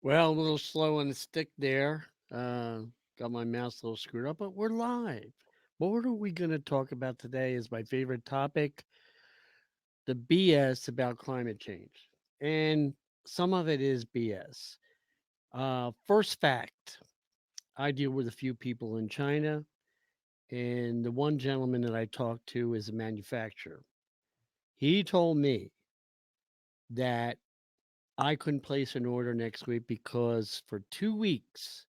Well, a little slow on the stick there. Got my mouse a little screwed up, but we're live. What are we going to talk about today is my favorite topic, the BS about climate change. And some of it is BS. First fact, I deal with a few people in China, and the one gentleman that I talked to is a manufacturer. He told me that I couldn't place an order next week because for 2 weeks,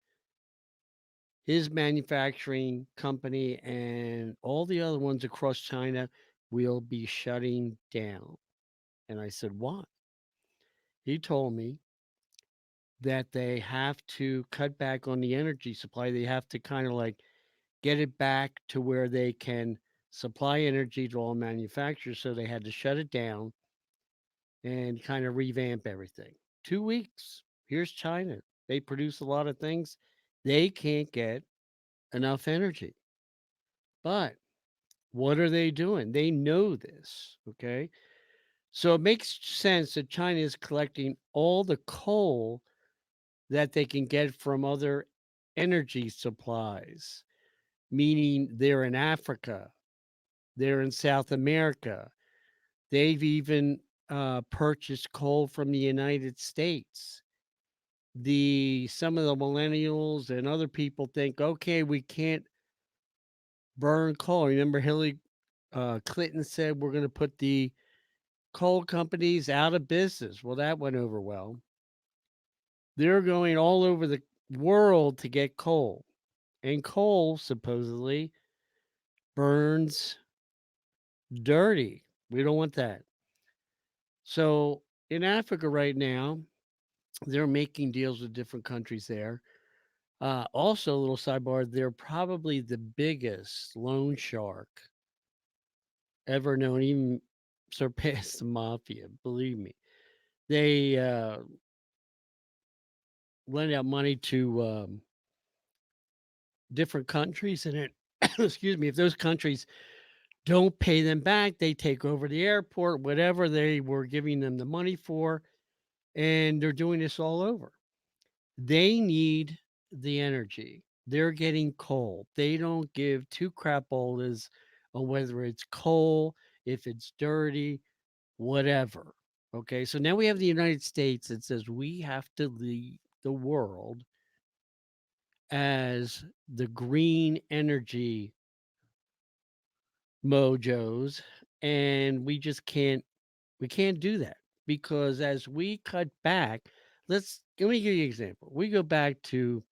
his manufacturing company and all the other ones across China will be shutting down. And I said, why? He told me that they have to cut back on the energy supply. They have to kind of like get it back to where they can supply energy to all manufacturers. So they had to shut it down and kind of revamp everything. 2 weeks. Here's China. They produce a lot of things. They can't get enough energy. But what are they doing? They know this, okay? So it makes sense that China is collecting all the coal that they can get from other energy supplies, meaning they're in Africa, they're in South America. They've even purchased coal from the United States. The some of the millennials and other people think, okay, we can't burn coal. Remember, Hillary Clinton said we're going to put the coal companies out of business. Well, that went over well. They're going all over the world to get coal. And coal supposedly burns dirty. We don't want that. So in Africa right now, they're making deals with different countries there. Also, a little sidebar, they're probably the biggest loan shark ever known, even surpassed the mafia, believe me. They lend out money to different countries, and it, excuse me, if those countries don't pay them back, they take over the airport, whatever they were giving them the money for, and they're doing this all over. They need the energy. They're getting coal. They don't give two crapolas on whether it's coal, if it's dirty, whatever. Okay, so now we have the United States that says we have to lead the world as the green energy mojos, and we can't do that because as we cut back, let me give you an example. We go back to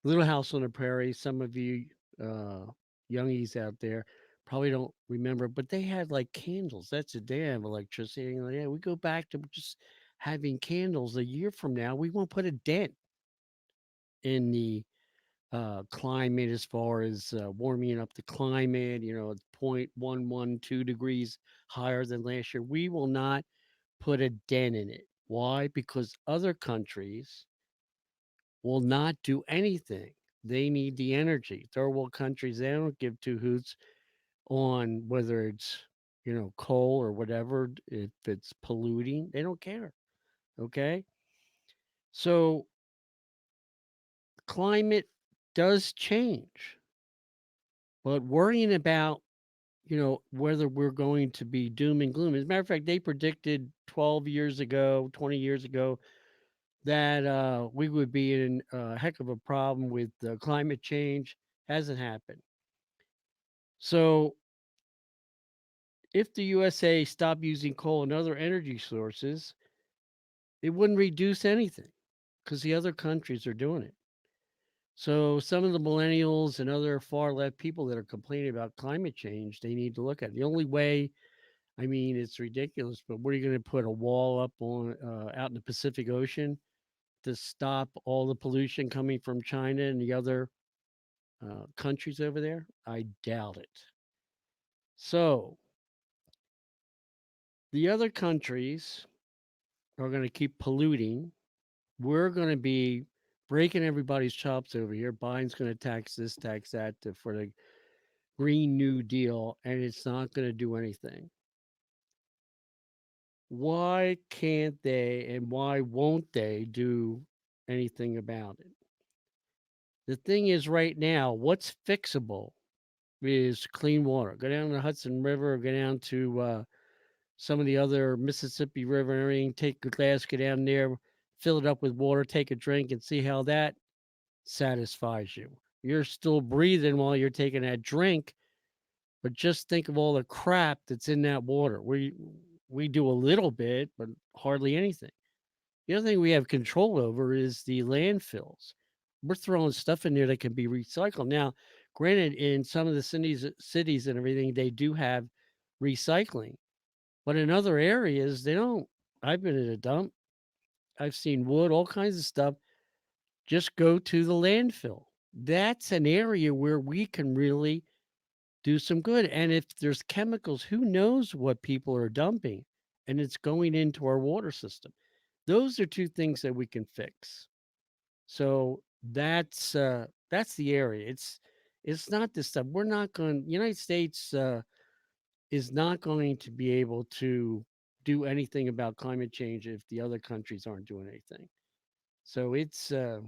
Little House on the Prairie. Some of you uh youngies out there probably don't remember, but they had like candles. That's a damn electricity. And, yeah, we go back to just having candles. A year from now we won't put a dent in the climate as far as warming up the climate. It's 0.112 degrees higher than last year. We will not put a dent in it. Why? Because other countries will not do anything. They need the energy. Third world countries, they don't give two hoots on whether it's, coal or whatever, if it's polluting, they don't care. Okay. So climate does change, but worrying about, whether we're going to be doom and gloom. As a matter of fact, they predicted 12 years ago, 20 years ago, that we would be in a heck of a problem with climate change. Hasn't happened. So, if the USA stopped using coal and other energy sources, it wouldn't reduce anything because the other countries are doing it. So, some of the millennials and other far left people that are complaining about climate change, they need to look at it. The only way I mean, it's ridiculous. But what are you going to put a wall up on out in the Pacific Ocean to stop all the pollution coming from China and the other countries over there? I doubt it. So the other countries are going to keep polluting. We're going to be breaking everybody's chops over here. Biden's going to tax this, tax that for the Green New Deal, and it's not going to do anything. Why can't they and why won't they do anything about it? The thing is, right now, what's fixable is clean water. Go down the Hudson River, go down to some of the other Mississippi River and everything, take a glass, go down there, fill it up with water, take a drink, and see how that satisfies you. You're still breathing while you're taking that drink, but just think of all the crap that's in that water. We do a little bit, but hardly anything. The other thing we have control over is the landfills. We're throwing stuff in there that can be recycled. Now, granted, in some of the cities and everything, they do have recycling, but in other areas, they don't. I've been at a dump. I've seen wood, all kinds of stuff just go to the landfill. That's an area where we can really do some good. And if there's chemicals, who knows what people are dumping and it's going into our water system. Those are two things that we can fix. So that's the area. It's not this stuff. We're not going United States is not going to be able to do anything about climate change if the other countries aren't doing anything. So it's a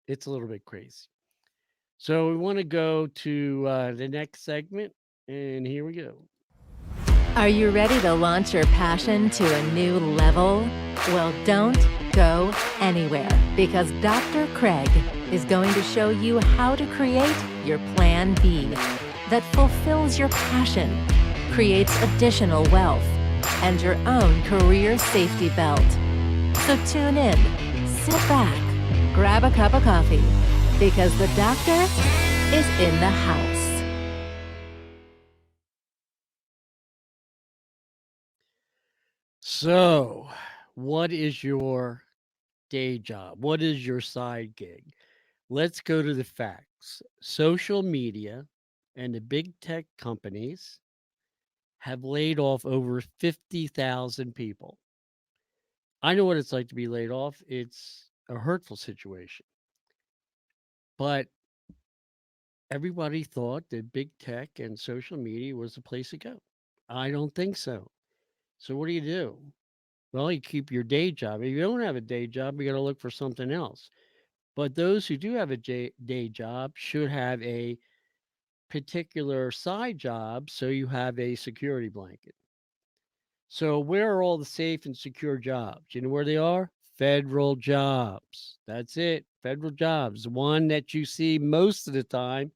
little bit crazy. So we want to go to the next segment, and here we go. Are you ready to launch your passion to a new level? Well, don't go anywhere because Dr. Craig is going to show you how to create your plan B that fulfills your passion, creates additional wealth, and your own career safety belt. So tune in, sit back, grab a cup of coffee because the doctor is in the house. So, what is your day job? What is your side gig? Let's go to the facts. Social media and the big tech companies have laid off over 50,000 people. I know what it's like to be laid off. It's a hurtful situation. But everybody thought that big tech and social media was the place to go. I don't think so. So, what do you do? Well, you keep your day job. If you don't have a day job, you got to look for something else. But those who do have a day job should have a particular side job so you have a security blanket. So, where are all the safe and secure jobs? You know where they are? Federal jobs. That's it. Federal jobs. One that you see most of the time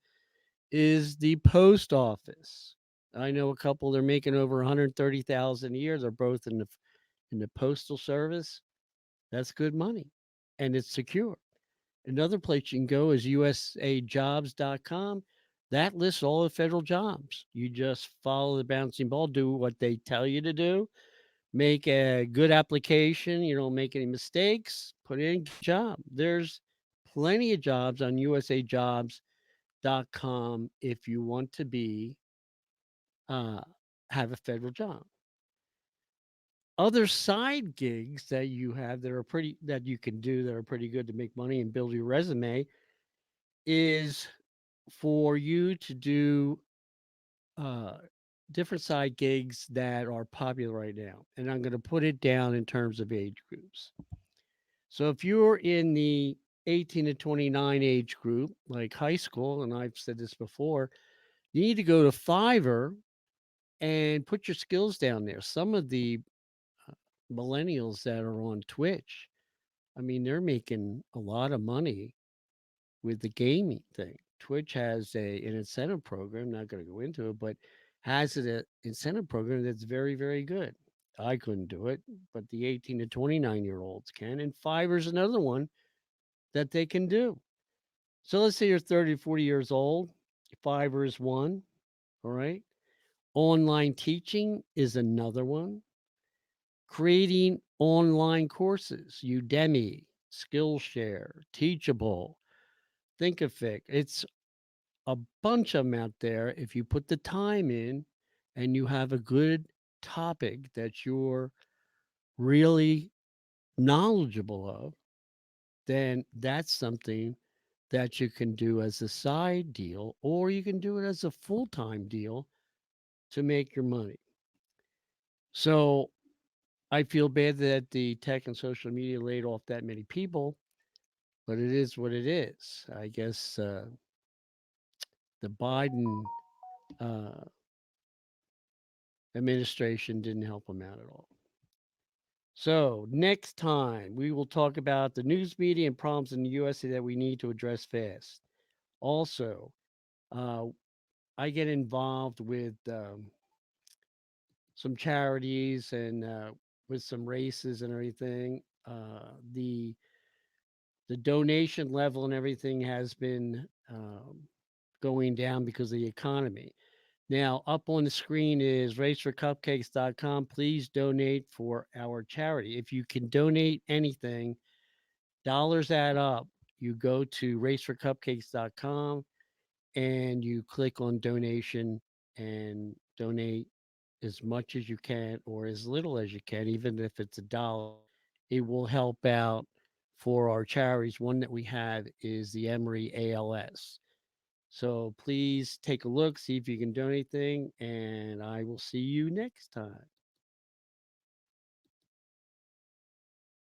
is the post office. I know a couple they're making over 130,000 a year. They're both in the postal service. That's good money and it's secure. Another place you can go is usajobs.com. That lists all the federal jobs. You just follow the bouncing ball, do what they tell you to do, make a good application, you don't make any mistakes, put in a job. There's plenty of jobs on usajobs.com if you want to be uh, have a federal job. Other side gigs that you have that you can do that are pretty good to make money and build your resume is for you to do uh, different side gigs that are popular right now. And I'm going to put it down in terms of age groups. So if you're in the 18 to 29 age group, like high school, and I've said this before, you need to go to Fiverr and put your skills down there. Some of the millennials that are on Twitch, I mean, they're making a lot of money with the gaming thing. Twitch has an incentive program, not going to go into it, but has an incentive program that's very, very good. I couldn't do it, but the 18 to 29-year-olds can. And Fiverr's another one that they can do. So let's say you're 30, 40 years old. Fiverr is one. All right. Online teaching is another one. Creating online courses, Udemy, Skillshare, Teachable, Thinkific. It's a bunch of them out there. If you put the time in and you have a good topic that you're really knowledgeable of, then that's something that you can do as a side deal, or you can do it as a full time deal to make your money. So I feel bad that the tech and social media laid off that many people, but it is what it is. I guess the Biden uh, administration didn't help them out at all. So, next time we will talk about the news media and problems in the USA that we need to address fast. Also, uh, I get involved with some charities and with some races and everything. The donation level and everything has been going down because of the economy. Now, up on the screen is raceforcupcakes.com. Please donate for our charity. If you can donate anything, dollars add up. You go to raceforcupcakes.com and you click on donation and donate as much as you can or as little as you can, even if it's $1. It will help out for our charities. One that we have is the Emory ALS. So please take a look, see if you can do anything, and I will see you next time.